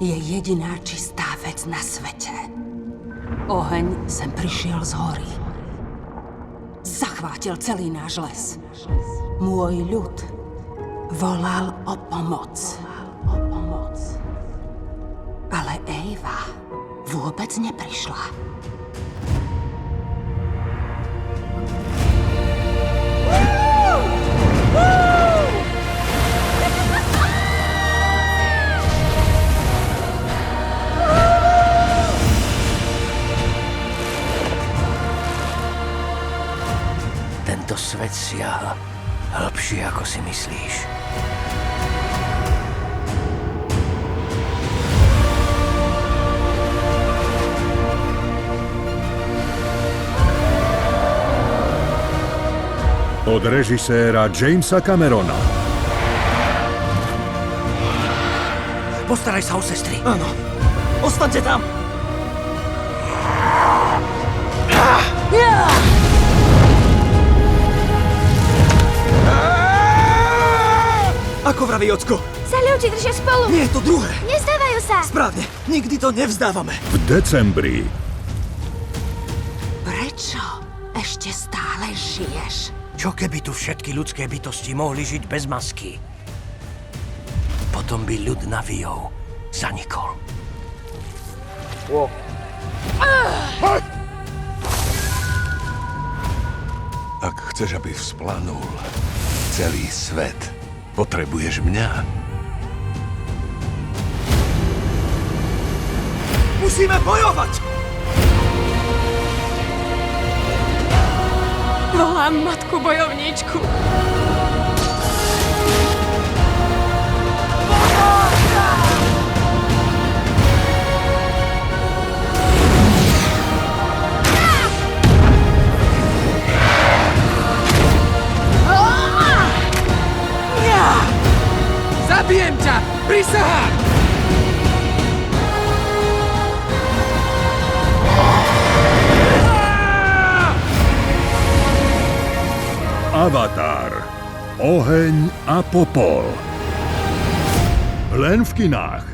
je jediná čistá vec na svete. Oheň sem prišiel z hory. Zachvátil celý náš les. Môj ľud volal o pomoc. Ale Eva vôbec neprišla. Tento svet siaha hlbšie, ako si myslíš. Od režiséra Jamesa Camerona. Postaraj sa o sestry. Áno. Ostaňte tam. Ako vraví ocko? Sa ľudí držia spolu. Nie, to druhé. Nezdávajú sa. Správne. Nikdy to nevzdávame. V decembri. Prečo ešte stále žiješ? Čo keby tu všetky ľudské bytosti mohli žiť bez masky? Potom by ľud Navíov zanikol. Ak chceš, aby vzplanul celý svet, potrebuješ mňa. Musíme bojovať! Volám matku bojovníčku. Zabijem ťa! Prisahám! Avatar. Oheň a popol. Len v kinách.